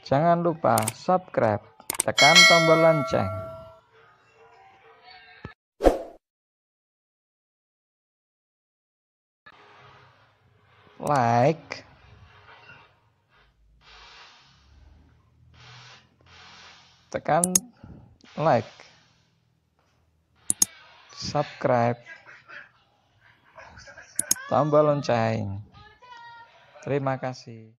Jangan lupa subscribe, tekan tombol lonceng. Like, tekan like, subscribe, tombol lonceng. Terima kasih.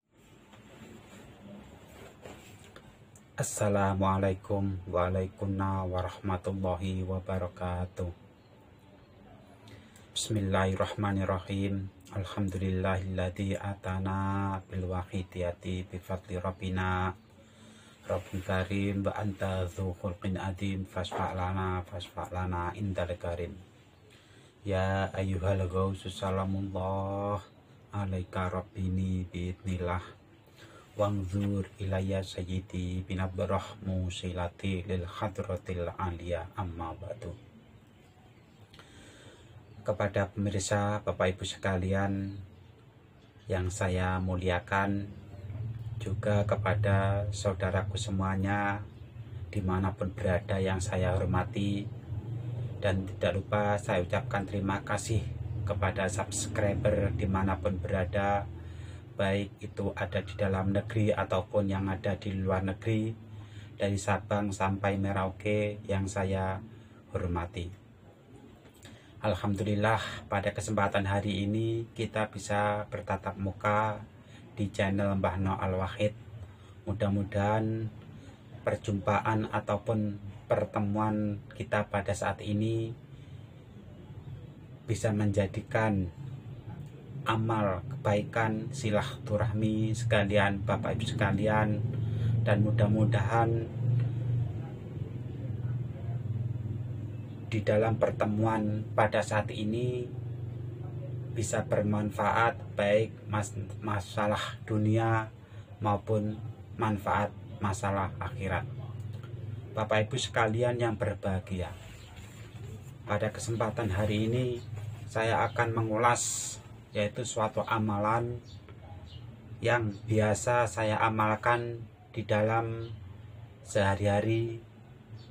Assalamualaikum warahmatullahi wabarakatuh. Bismillahirrahmanirrahim. Alhamdulillahilladzi atana bil wahidiyati bi fadli rabbina Rabbul karim wa anta dzu khulqin adim fasfa'lana indal karim. Ya ayyuhal ghausus salamullah alaika rabbini biidnillah wangzur ilayya sayyidi binabrahmu silati lil hadratil aliyah amma ba'du. Kepada pemirsa, Bapak Ibu sekalian yang saya muliakan, juga kepada saudaraku semuanya dimanapun berada yang saya hormati, dan tidak lupa saya ucapkan terima kasih kepada subscriber dimanapun berada, baik itu ada di dalam negeri ataupun yang ada di luar negeri, dari Sabang sampai Merauke yang saya hormati. Alhamdulillah, pada kesempatan hari ini kita bisa bertatap muka di channel Mbah No Al-Wahid. Mudah-mudahan perjumpaan ataupun pertemuan kita pada saat ini bisa menjadikan amal kebaikan silaturahmi sekalian Bapak Ibu sekalian, dan mudah-mudahan di dalam pertemuan pada saat ini bisa bermanfaat, baik masalah dunia maupun manfaat masalah akhirat. Bapak Ibu sekalian yang berbahagia, pada kesempatan hari ini saya akan mengulas yaitu suatu amalan yang biasa saya amalkan di dalam sehari-hari,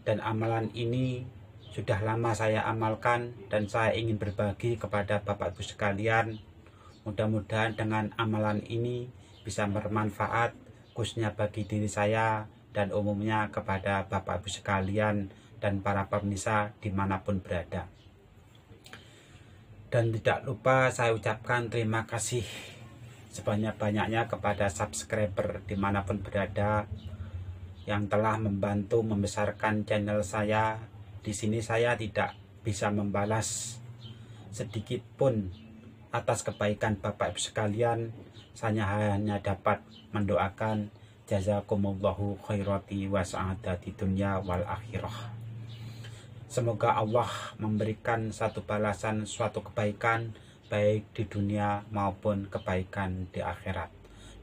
dan amalan ini sudah lama saya amalkan dan saya ingin berbagi kepada Bapak Ibu sekalian. Mudah-mudahan dengan amalan ini bisa bermanfaat khususnya bagi diri saya dan umumnya kepada Bapak Ibu sekalian dan para pemirsa dimanapun berada. Dan tidak lupa saya ucapkan terima kasih sebanyak-banyaknya kepada subscriber dimanapun berada yang telah membantu membesarkan channel saya. Di sini saya tidak bisa membalas sedikit pun atas kebaikan Bapak Ibu sekalian. Saya hanya dapat mendoakan jazakumullahu khairati wa sa'adati dunya wal akhirah. Semoga Allah memberikan satu balasan, suatu kebaikan baik di dunia maupun kebaikan di akhirat.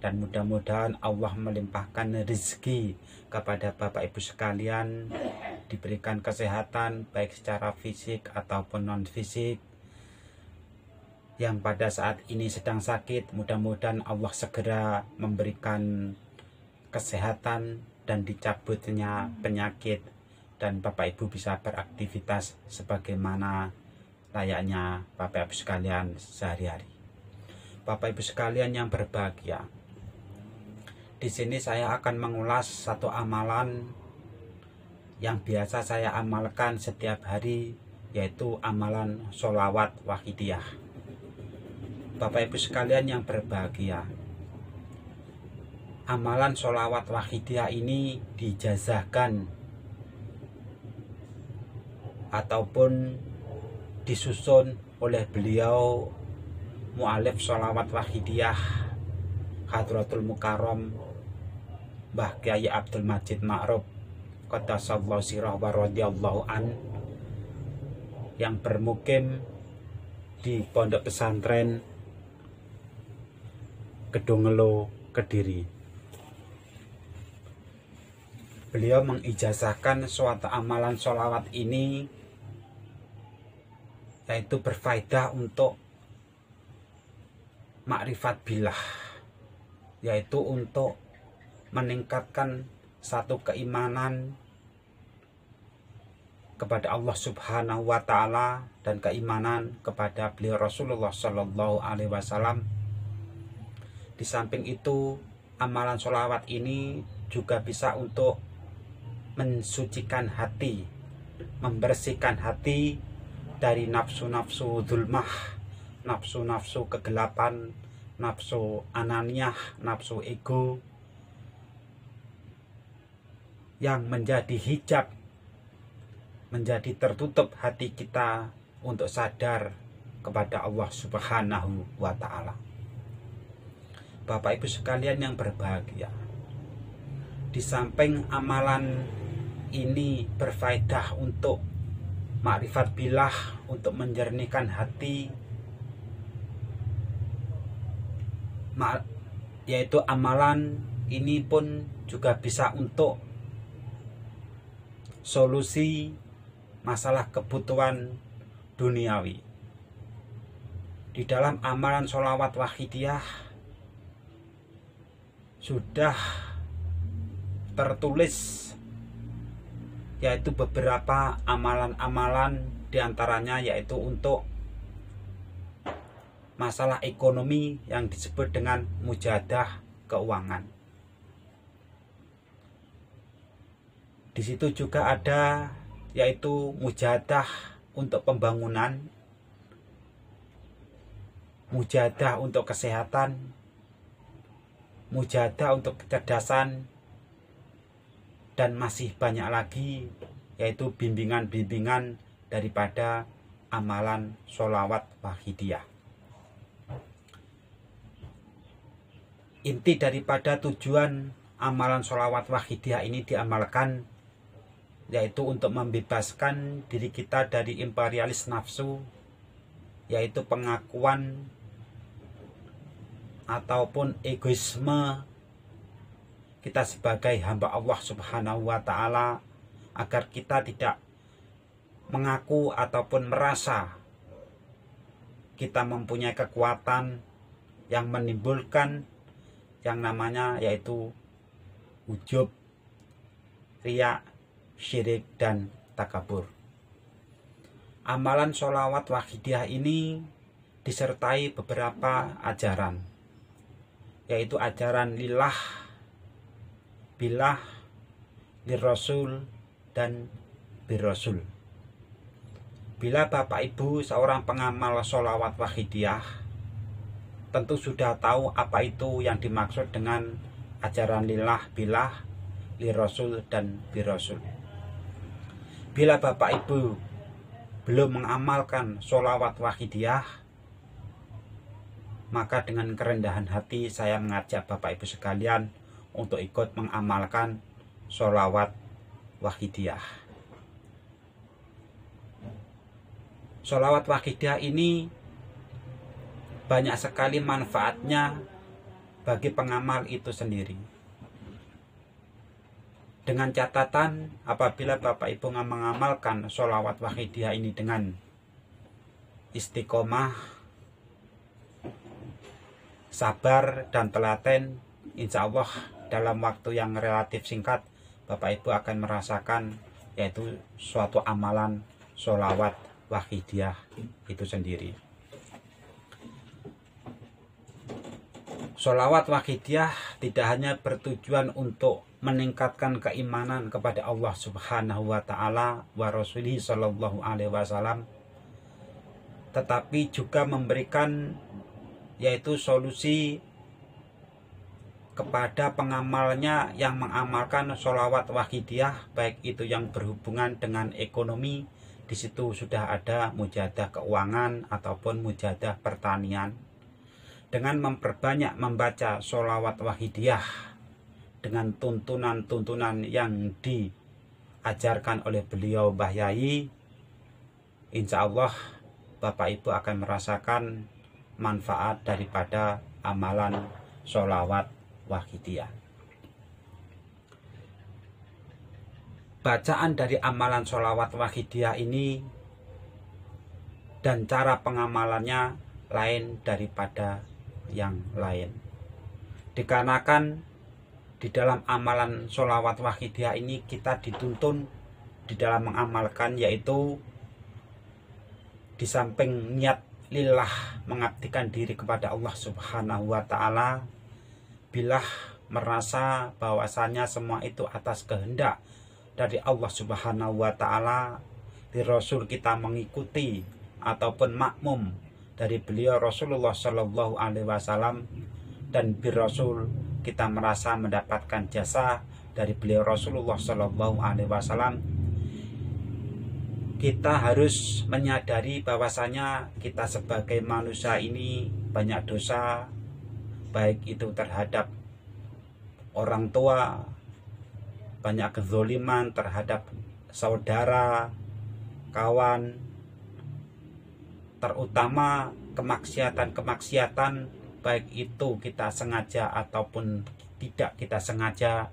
Dan mudah-mudahan Allah melimpahkan rezeki kepada Bapak Ibu sekalian, diberikan kesehatan baik secara fisik ataupun non fisik. Yang pada saat ini sedang sakit, mudah-mudahan Allah segera memberikan kesehatan dan dicabutnya penyakit, dan Bapak Ibu bisa beraktivitas sebagaimana layaknya Bapak Ibu sekalian sehari-hari. Bapak Ibu sekalian yang berbahagia, di sini saya akan mengulas satu amalan yang biasa saya amalkan setiap hari, yaitu amalan sholawat wahidiyah. Bapak Ibu sekalian yang berbahagia, amalan sholawat wahidiyah ini dijazahkan ataupun disusun oleh beliau mu'alif sholawat wahidiyah Hadratul Mukarram Mbah Kyai Abdul Majid Ma'ruf Qaddasallahu sirah wa radhiyallahu an, yang bermukim di Pondok Pesantren Kedungelo, Kediri. Beliau mengijazahkan suatu amalan sholawat ini yaitu berfaedah untuk makrifat billah, yaitu untuk meningkatkan satu keimanan kepada Allah Subhanahu wa Ta'ala dan keimanan kepada beliau Rasulullah Shallallahu Alaihi Wasallam. Di samping itu, amalan sholawat ini juga bisa untuk mensucikan hati, membersihkan hati dari nafsu-nafsu zulmah, nafsu-nafsu kegelapan, nafsu ananiyah, nafsu ego yang menjadi hijab, menjadi tertutup hati kita untuk sadar kepada Allah Subhanahu wa Ta'ala. Bapak Ibu sekalian yang berbahagia, di samping amalan ini berfaedah untuk makrifat billah, untuk menjernihkan hati, yaitu amalan ini pun juga bisa untuk solusi masalah kebutuhan duniawi. Di dalam amalan sholawat wahidiyah sudah tertulis yaitu beberapa amalan-amalan, diantaranya yaitu untuk masalah ekonomi yang disebut dengan mujahadah keuangan. Di situ juga ada yaitu mujahadah untuk pembangunan, mujahadah untuk kesehatan, mujahadah untuk kecerdasan, dan masih banyak lagi yaitu bimbingan-bimbingan daripada amalan sholawat wahidiyah. Inti daripada tujuan amalan sholawat wahidiyah ini diamalkan yaitu untuk membebaskan diri kita dari imperialis nafsu, yaitu pengakuan ataupun egoisme kita sebagai hamba Allah Subhanahu wa Ta'ala, agar kita tidak mengaku ataupun merasa kita mempunyai kekuatan yang menimbulkan yang namanya yaitu ujub, riya, syirik, dan takabur. Amalan sholawat wahidiyah ini disertai beberapa ajaran, yaitu ajaran lillah, billah, lirrasul, dan birrasul. Bila Bapak Ibu seorang pengamal sholawat wahidiyah tentu sudah tahu apa itu yang dimaksud dengan ajaran lillah, billah, lirrasul, dan birrasul. Bila Bapak Ibu belum mengamalkan sholawat wahidiyah, maka dengan kerendahan hati saya mengajak Bapak Ibu sekalian untuk ikut mengamalkan sholawat wahidiyah. Sholawat wahidiyah ini banyak sekali manfaatnya bagi pengamal itu sendiri. Dengan catatan, apabila Bapak Ibu mengamalkan sholawat wahidiyah ini dengan istiqomah, sabar, dan telaten, insya Allah dalam waktu yang relatif singkat Bapak Ibu akan merasakan yaitu suatu amalan sholawat wahidiyah itu sendiri. Sholawat wahidiyah tidak hanya bertujuan untuk meningkatkan keimanan kepada Allah Subhanahu wa Ta'ala wa Rasulih Sallallahu Alaihi Wasallam, tetapi juga memberikan yaitu solusi kepada pengamalnya yang mengamalkan sholawat wahidiyah, baik itu yang berhubungan dengan ekonomi. Di situ sudah ada mujahadah keuangan ataupun mujahadah pertanian. Dengan memperbanyak membaca sholawat wahidiyah dengan tuntunan-tuntunan yang diajarkan oleh beliau Mbah Yai, insya Allah Bapak Ibu akan merasakan manfaat daripada amalan sholawat wahidiyah. Bacaan dari amalan sholawat wahidiyah ini dan cara pengamalannya lain daripada yang lain, dikarenakan di dalam amalan sholawat wahidiyah ini kita dituntun di dalam mengamalkan, yaitu di samping niat lillah mengabdikan diri kepada Allah Subhanahu wa Ta'ala, bila merasa bahwasanya semua itu atas kehendak dari Allah Subhanahu wa Ta'ala, di Rasul kita mengikuti ataupun makmum dari beliau Rasulullah Shallallahu Alaihi Wasallam, dan bir Rasul kita merasa mendapatkan jasa dari beliau Rasulullah Shallallahu Alaihi Wasallam, kita harus menyadari bahwasanya kita sebagai manusia ini banyak dosa, baik itu terhadap orang tua, banyak kezoliman terhadap saudara, kawan, terutama kemaksiatan-kemaksiatan, baik itu kita sengaja ataupun tidak kita sengaja.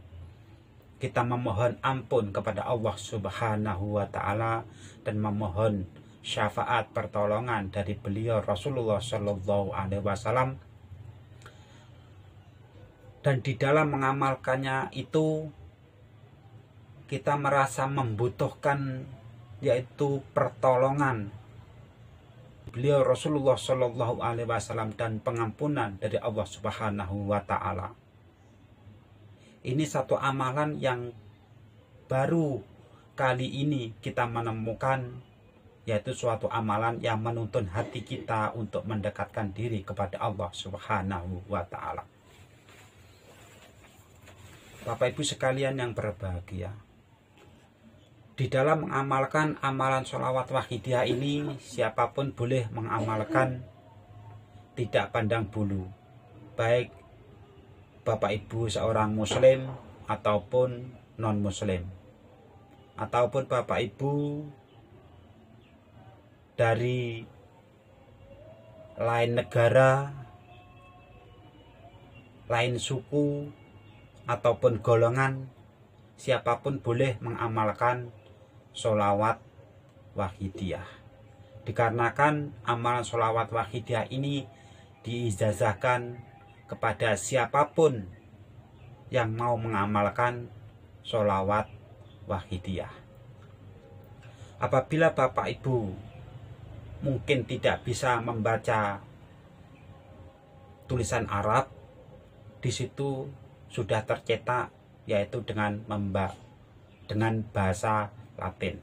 Kita memohon ampun kepada Allah Subhanahu wa Ta'ala dan memohon syafaat pertolongan dari beliau Rasulullah Shallallahu Alaihi Wasallam. Dan di dalam mengamalkannya itu kita merasa membutuhkan yaitu pertolongan beliau Rasulullah Shallallahu Alaihi Wasallam dan pengampunan dari Allah Subhanahu wa Ta'ala. Ini satu amalan yang baru kali ini kita menemukan, yaitu suatu amalan yang menuntun hati kita untuk mendekatkan diri kepada Allah Subhanahu wa Ta'ala. Bapak Ibu sekalian yang berbahagia, di dalam mengamalkan amalan sholawat wahidiyah ini, siapapun boleh mengamalkan, tidak pandang bulu, baik Bapak Ibu seorang muslim ataupun non muslim, ataupun Bapak Ibu dari lain negara, lain suku ataupun golongan, siapapun boleh mengamalkan sholawat wahidiyah. Dikarenakan amalan sholawat wahidiyah ini diijazahkan kepada siapapun yang mau mengamalkan sholawat wahidiyah. Apabila Bapak Ibu mungkin tidak bisa membaca tulisan Arab, di situ sudah tercetak yaitu dengan bahasa Latin.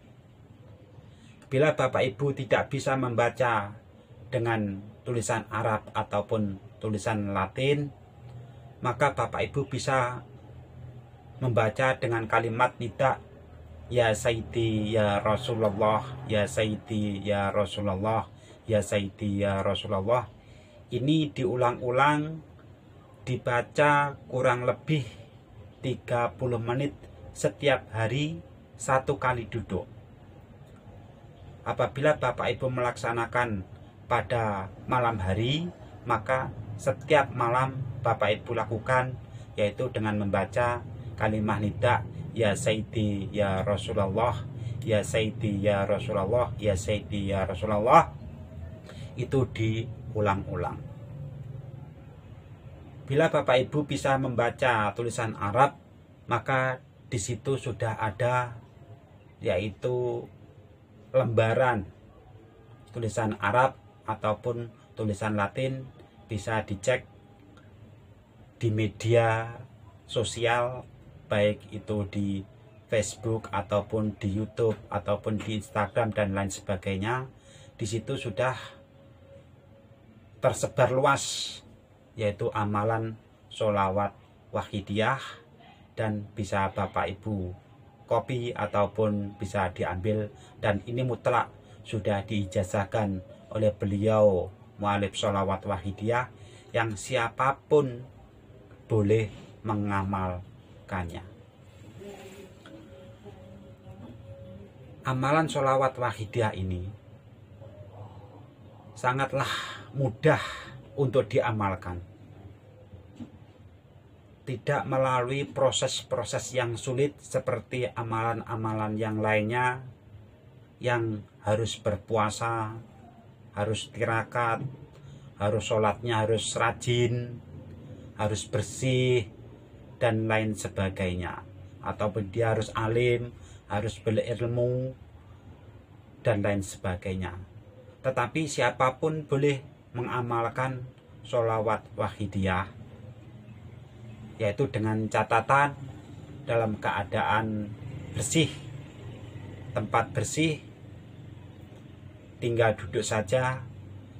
Bila Bapak Ibu tidak bisa membaca dengan tulisan Arab ataupun tulisan Latin, maka Bapak Ibu bisa membaca dengan kalimat nida, ya Sayyidi ya Rasulullah, ya Sayyidi ya Rasulullah, ya Sayyidi ya Rasulullah. Ini diulang-ulang, dibaca kurang lebih 30 menit setiap hari, satu kali duduk. Apabila Bapak Ibu melaksanakan pada malam hari, maka setiap malam Bapak Ibu lakukan, yaitu dengan membaca kalimat nida, ya Sayyidi ya Rasulullah, ya Sayyidi ya Rasulullah, ya Sayyidi ya Rasulullah. Itu diulang-ulang. Bila Bapak Ibu bisa membaca tulisan Arab, maka di situ sudah ada yaitu lembaran tulisan Arab ataupun tulisan Latin, bisa dicek di media sosial, baik itu di Facebook ataupun di YouTube ataupun di Instagram dan lain sebagainya. Di situ sudah tersebar luas yaitu amalan sholawat wahidiyah, dan bisa Bapak Ibu copy ataupun bisa diambil, dan ini mutlak sudah diijazahkan oleh beliau mu'alif sholawat wahidiyah yang siapapun boleh mengamalkannya. Amalan sholawat wahidiyah ini sangatlah mudah untuk diamalkan, tidak melalui proses-proses yang sulit seperti amalan-amalan yang lainnya yang harus berpuasa, harus tirakat, harus sholatnya harus rajin, harus bersih, dan lain sebagainya, ataupun dia harus alim, harus berilmu dan lain sebagainya. Tetapi siapapun boleh mengamalkan sholawat wahidiyah, yaitu dengan catatan dalam keadaan bersih, tempat bersih, tinggal duduk saja.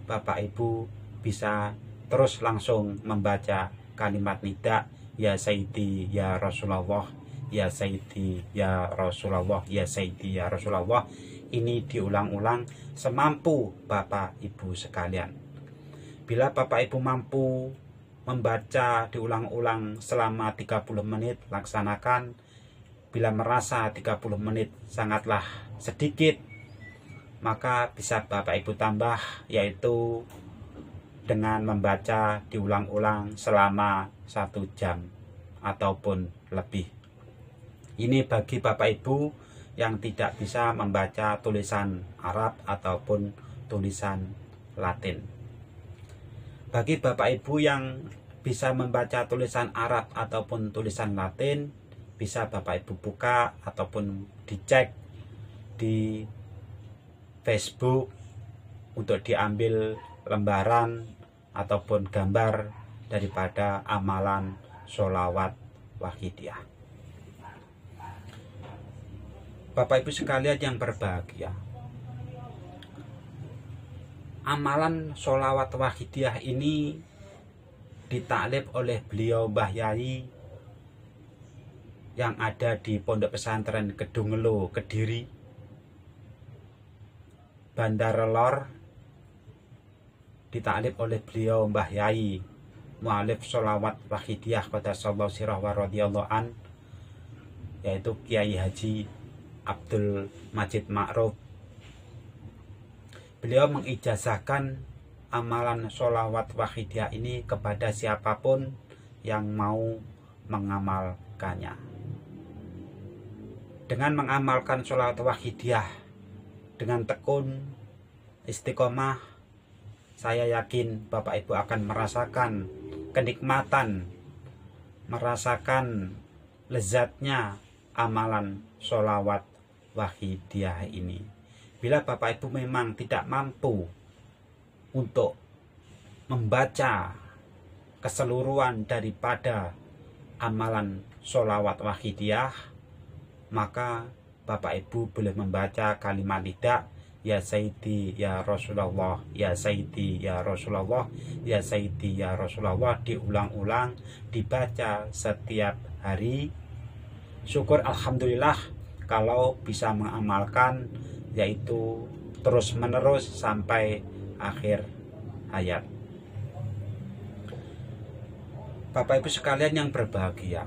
Bapak Ibu bisa terus langsung membaca kalimat nida, ya Sayyidi ya Rasulullah, ya Sayyidi ya Rasulullah, ya Sayyidi ya Rasulullah. Ini diulang-ulang semampu Bapak Ibu sekalian. Bila Bapak Ibu mampu membaca diulang-ulang selama 30 menit, laksanakan. Bila merasa 30 menit sangatlah sedikit, maka bisa Bapak Ibu tambah, yaitu dengan membaca diulang-ulang selama 1 jam ataupun lebih. Ini bagi Bapak Ibu yang tidak bisa membaca tulisan Arab ataupun tulisan Latin. Bagi Bapak Ibu yang bisa membaca tulisan Arab ataupun tulisan Latin, bisa Bapak Ibu buka ataupun dicek di Facebook untuk diambil lembaran ataupun gambar daripada amalan sholawat wahidiyah. Bapak Ibu sekalian yang berbahagia, amalan sholawat wahidiyah ini ditaklif oleh beliau Mbah Yai yang ada di Pondok Pesantren Kedungelo, Kediri, Bandar Lor. Ditaklif oleh beliau Mbah Yai, mu'alif sholawat wahidiyah qaddasallahu sirah wa radhiyallahu an, yaitu Kiai Haji Abdul Majid Ma'ruf. Beliau mengijazahkan amalan sholawat wahidiyah ini kepada siapapun yang mau mengamalkannya. Dengan mengamalkan sholawat wahidiyah dengan tekun, istiqomah, saya yakin Bapak Ibu akan merasakan kenikmatan, merasakan lezatnya amalan sholawat wahidiyah ini. Bila Bapak Ibu memang tidak mampu untuk membaca keseluruhan daripada amalan sholawat wahidiyah, maka Bapak Ibu boleh membaca kalimat nida, ya Sayyidi ya Rasulullah, ya Sayyidi ya Rasulullah, ya Sayyidi ya Rasulullah, diulang-ulang, dibaca setiap hari. Syukur alhamdulillah kalau bisa mengamalkan, yaitu terus menerus sampai akhir hayat. Bapak Ibu sekalian yang berbahagia,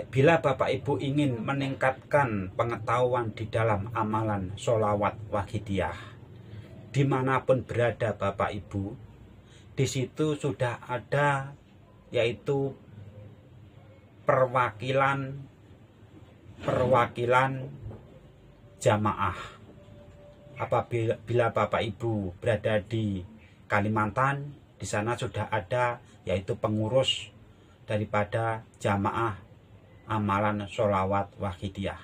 bila Bapak Ibu ingin meningkatkan pengetahuan di dalam amalan sholawat wahidiyah, dimanapun berada Bapak Ibu, di situ sudah ada yaitu perwakilan jamaah. Apabila Bapak Ibu berada di Kalimantan, di sana sudah ada yaitu pengurus daripada jamaah amalan sholawat wahidiyah.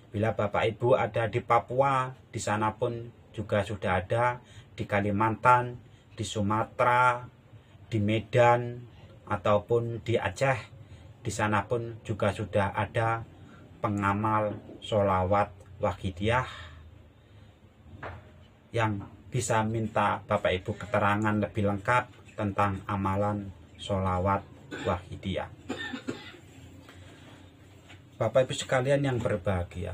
Bila Bapak Ibu ada di Papua, di sana pun juga sudah ada, di Kalimantan, di Sumatera, di Medan, ataupun di Aceh, di sana pun juga sudah ada pengamal sholawat wahidiyah yang bisa minta Bapak Ibu keterangan lebih lengkap tentang amalan sholawat wahidiyah. Bapak Ibu sekalian yang berbahagia,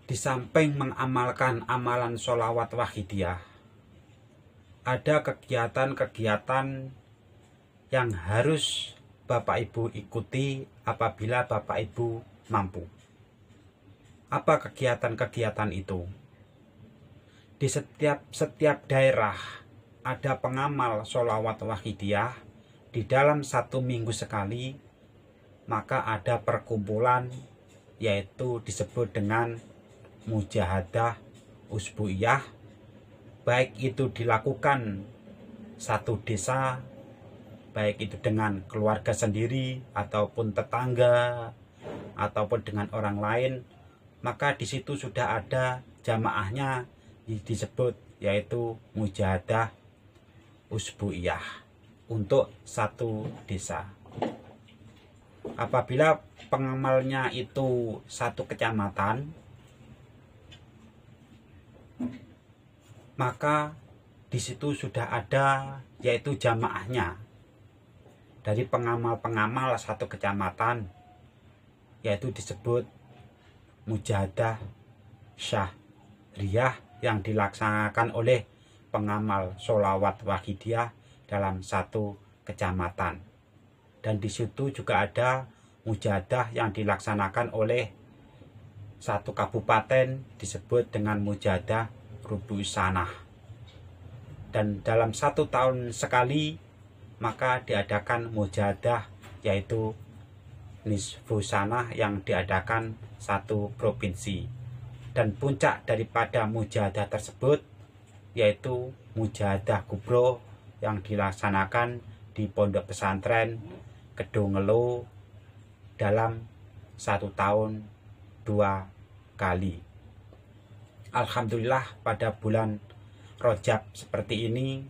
di samping mengamalkan amalan sholawat wahidiyah, ada kegiatan-kegiatan yang harus Bapak Ibu ikuti apabila Bapak Ibu mampu. Apa kegiatan-kegiatan itu? Di setiap daerah ada pengamal sholawat wahidiyah. Di dalam 1 minggu sekali, maka ada perkumpulan, yaitu disebut dengan mujahadah usbuiyah, baik itu dilakukan 1 desa baik itu dengan keluarga sendiri ataupun tetangga ataupun dengan orang lain, maka di situ sudah ada jamaahnya disebut, yaitu mujahadah usbu'iyah untuk satu desa. Apabila pengamalnya itu satu kecamatan, maka di situ sudah ada yaitu jamaahnya dari pengamal-pengamal satu kecamatan, yaitu disebut mujahadah syahriyah yang dilaksanakan oleh pengamal sholawat wahidiyah dalam satu kecamatan. Dan di situ juga ada mujahadah yang dilaksanakan oleh satu kabupaten, disebut dengan mujahadah rubu sanah. Dan dalam 1 tahun sekali maka diadakan mujahadah, yaitu nisfu sanah yang diadakan satu provinsi. Dan puncak daripada mujahadah tersebut yaitu mujahadah kubro yang dilaksanakan di pondok pesantren Kedungelo dalam 1 tahun 2 kali. Alhamdulillah pada bulan Rajab seperti ini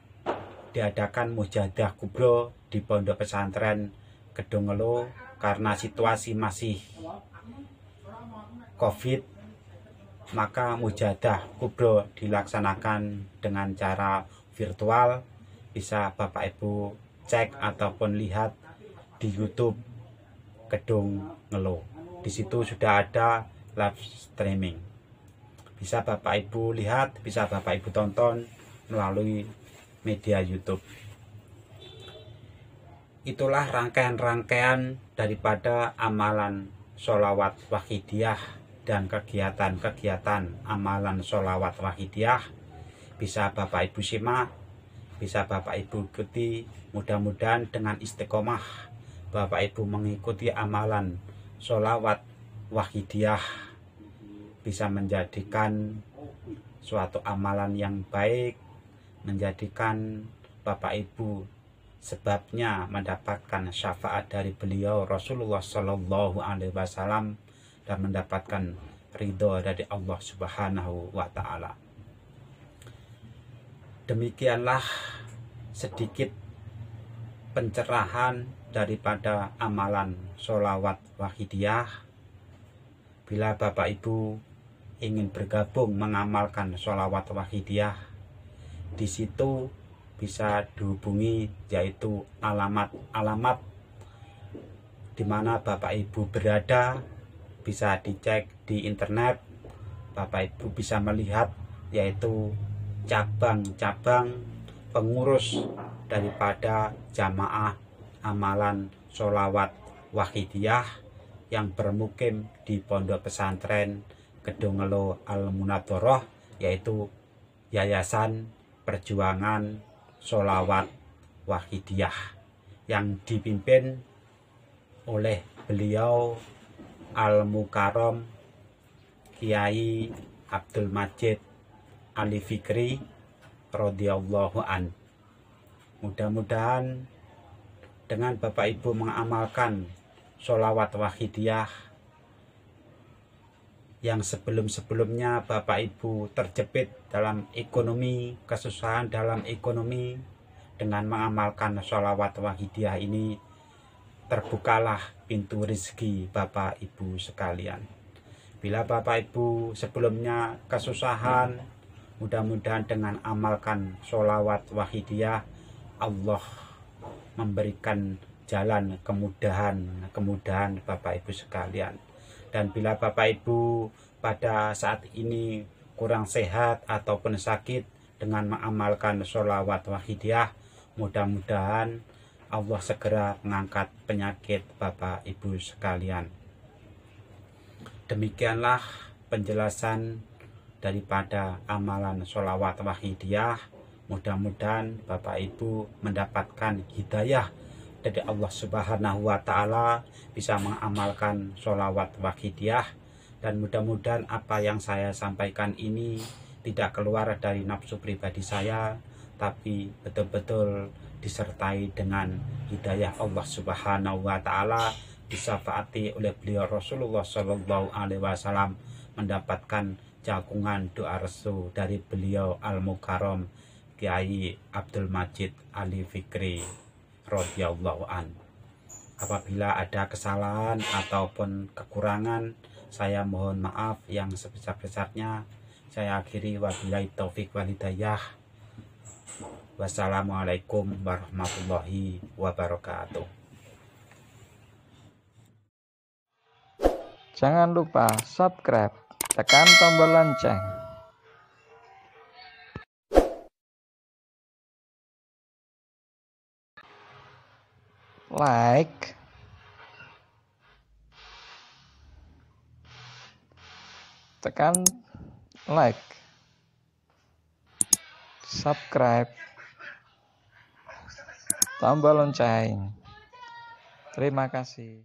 diadakan mujahadah kubro di pondok pesantren Kedungelo karena situasi masih COVID, maka mujahadah kubro dilaksanakan dengan cara virtual. Bisa Bapak Ibu cek ataupun lihat di YouTube Kedungelo. Di situ sudah ada live streaming. Bisa Bapak Ibu lihat, bisa Bapak Ibu tonton melalui media YouTube. Itulah rangkaian-rangkaian daripada amalan sholawat wahidiyah dan kegiatan-kegiatan amalan sholawat wahidiyah. Bisa Bapak Ibu simak, bisa Bapak Ibu ikuti. Mudah-mudahan dengan istiqomah Bapak Ibu mengikuti amalan sholawat wahidiyah bisa menjadikan suatu amalan yang baik, menjadikan Bapak Ibu sebabnya mendapatkan syafaat dari beliau Rasulullah Shallallahu Alaihi Wasallam dan mendapatkan ridho dari Allah Subhanahu wa Ta'ala. Demikianlah sedikit pencerahan daripada amalan sholawat wahidiyah. Bila Bapak Ibu ingin bergabung mengamalkan sholawat wahidiyah, di situ bisa dihubungi, yaitu alamat di mana Bapak Ibu berada bisa dicek di internet. Bapak Ibu bisa melihat yaitu cabang-cabang pengurus daripada jamaah amalan sholawat wahidiyah yang bermukim di pondok pesantren Kedungelo Al-Munadharah, yaitu Yayasan Perjuangan Sholawat Wahidiyah yang dipimpin oleh beliau Al-Mukarram Kiai Abdul Majid Ali Fikri radhiyallahu an. Mudah-mudahan dengan Bapak Ibu mengamalkan sholawat wahidiyah yang sebelum-sebelumnya Bapak Ibu terjepit dalam ekonomi, kesusahan dalam ekonomi, dengan mengamalkan sholawat wahidiyah ini terbukalah pintu rezeki Bapak Ibu sekalian. Bila Bapak Ibu sebelumnya kesusahan, mudah-mudahan dengan amalkan sholawat wahidiyah Allah memberikan jalan kemudahan Bapak Ibu sekalian. Dan bila Bapak Ibu pada saat ini kurang sehat ataupun sakit, dengan mengamalkan sholawat wahidiyah, mudah-mudahan Allah segera mengangkat penyakit Bapak Ibu sekalian. Demikianlah penjelasan daripada amalan sholawat wahidiyah. Mudah-mudahan Bapak Ibu mendapatkan hidayah dari Allah Subhanahu wa Ta'ala, bisa mengamalkan sholawat wahidiyah, dan mudah-mudahan apa yang saya sampaikan ini tidak keluar dari nafsu pribadi saya, tapi betul-betul disertai dengan hidayah Allah Subhanahu wa Ta'ala, disyafaati oleh beliau Rasulullah Shallallahu Alaihi Wasallam, mendapatkan cakungan doa restu dari beliau Al-Mukarram Kiai Abdul Majid Ali Fikri radhiyallahu an. Apabila ada kesalahan ataupun kekurangan, saya mohon maaf yang sebesar-besarnya. Saya akhiri, wabillahi taufik wal hidayah. Wassalamualaikum warahmatullahi wabarakatuh. Jangan lupa subscribe, tekan tombol lonceng. Like, tekan like, subscribe, tombol lonceng. Terima kasih.